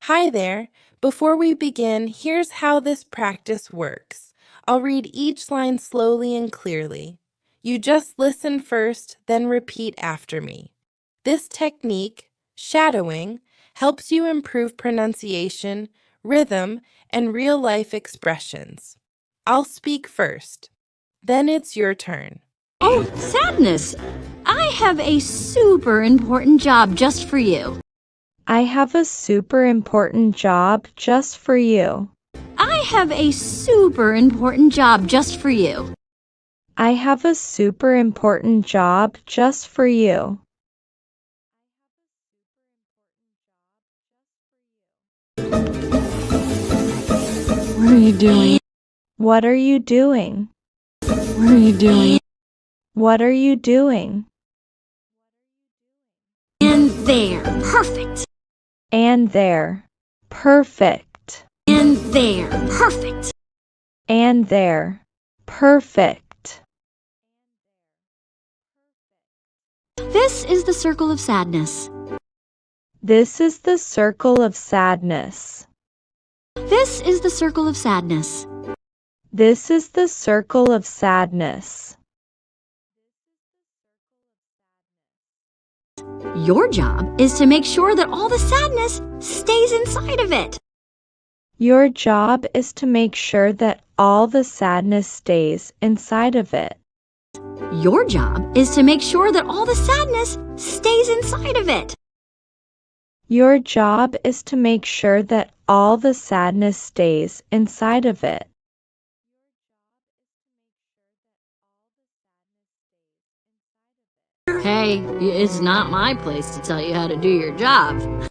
Hi there. Before we begin, here's how this practice works. I'll read each line slowly and clearly. You just listen first, then repeat after me. This technique, shadowing, helps you improve pronunciation, rhythm, and real-life expressions. I'll speak first. Then it's your turn. Oh, Sadness! I have a super important job just for you. I have a super important job just for you. I have a super important job just for you. I have a super important job just for you. What are you doing? What are you doing? What are you doing? What are you doing? And there. Perfect. And there. Perfect. And there. Perfect. And there. Perfect. This is the circle of sadness. This is the circle of sadness. This is the circle of sadness. This is the circle of sadness. Your job is to make sure that all the sadness stays inside of it. Your job is to make sure that all the sadness stays inside of it. Your job is to make sure that all the sadness stays inside of it. Your job is to make sure that all the sadness stays inside of it. Hey, it's not my place to tell you how to do your job.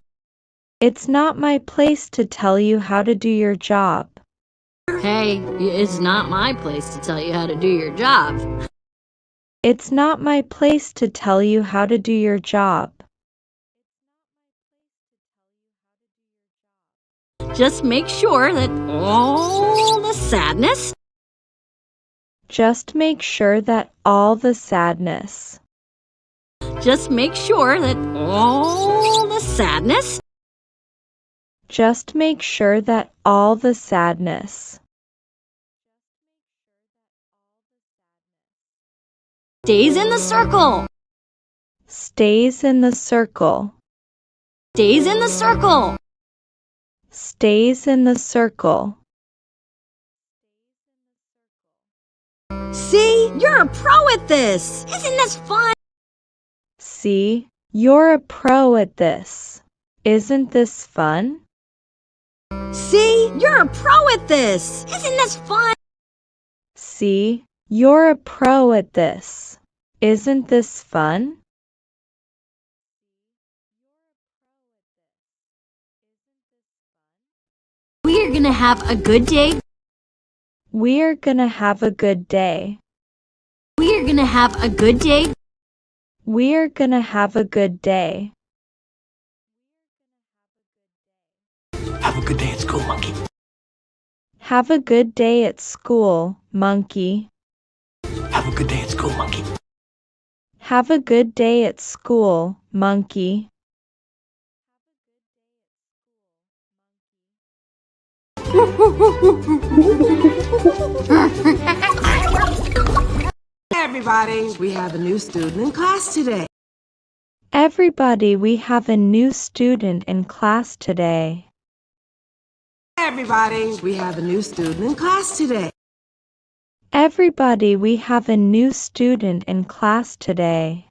It's not my place to tell you how to do your job. Hey, it's not my place to tell you how to do your job. It's not my place to tell you how to do your job. Just make sure that all the sadness. Just make sure that all the sadness. Just make sure that all the sadness. Just make sure that all the sadness Stays in the circle. stays in the circle. Stays in the circle. Stays in the circle. See, you're a pro at this. Isn't this fun? See, you're a pro at this. Isn't this fun? See, you're a pro at this. Isn't this fun? See, you're a pro at this. Isn't this fun? We're gonna have a good day. We're gonna have a good day. We're gonna have a good day. We're gonna have a good day. Have a good day at school, monkey. Have a good day at school, monkey. Have a good day at school, monkey. Have a good day at school, monkey. Everybody, we have a new student in class today. Everybody, we have a new student in class today. Everybody, we have a new student in class today. Everybody, we have a new student in class today.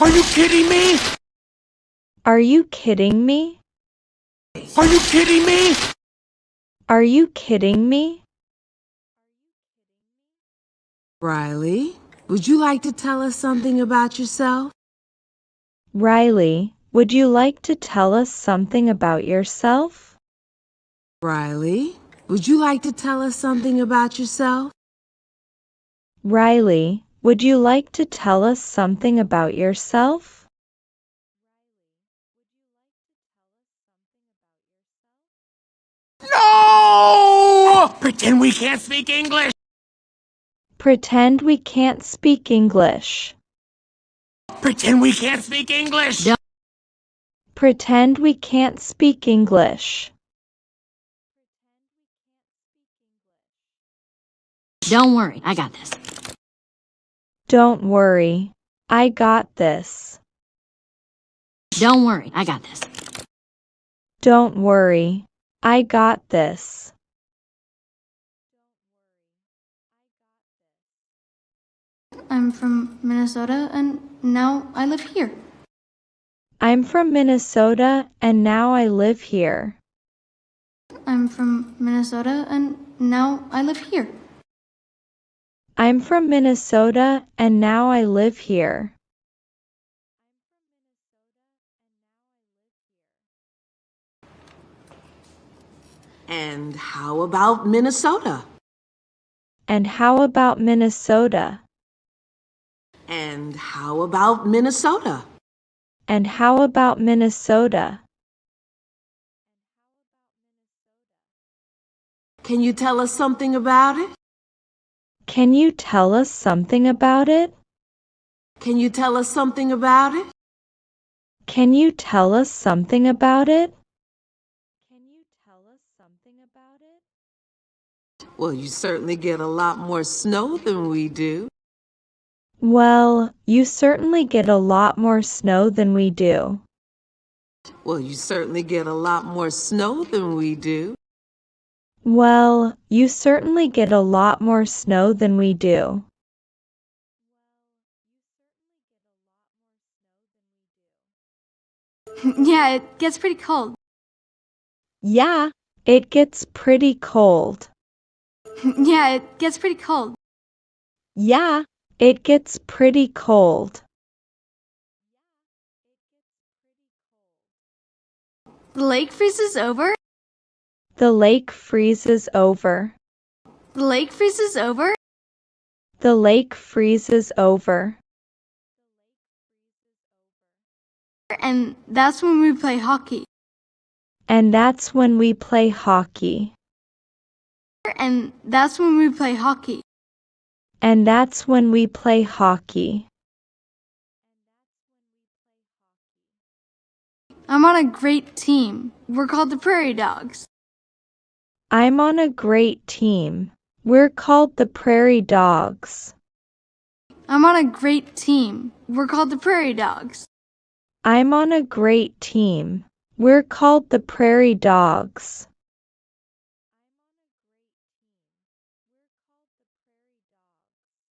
Are you kidding me? Are you kidding me? Are you kidding me? Are you kidding me? Riley, would you like to tell us something about yourself? Riley, would you like to tell us something about yourself? Riley, would you like to tell us something about yourself? Riley, would you like to tell us something about yourself? No! Pretend we can't speak English. Pretend we can't speak English. Pretend we can't speak English. Pretend we can't speak English. Don't worry, I got this. Don't worry, I got this. Don't worry, I got this. Don't worry, I got this. I'm from Minnesota and now I live here. I'm from Minnesota and now I live here. I'm from Minnesota and now I live here. I'm from Minnesota and now I live here. And how about Minnesota? And how about Minnesota? And how about Minnesota? And how about Minnesota? Can you tell us something about it? Can you tell us something about it? Can you tell us something about it? Can you tell us something about it? Can you tell us something about it? Well, you certainly get a lot more snow than we do. Well, you certainly get a lot more snow than we do. Well, you certainly get a lot more snow than we do. Well, you certainly get a lot more snow than we do. Yeah, it gets pretty cold. Yeah, it gets pretty cold. Yeah, it gets pretty cold. Yeah, it gets pretty cold. The lake freezes over. The lake freezes over. The lake freezes over. The lake freezes over. And that's when we play hockey. And that's when we play hockey. And that's when we play hockey. And that's when we play hockey. I'm on a great team. We're called the Prairie Dogs. I'm on a great team. We're called the Prairie Dogs. I'm on a great team. We're called the Prairie Dogs. I'm on a great team. We're called the Prairie Dogs.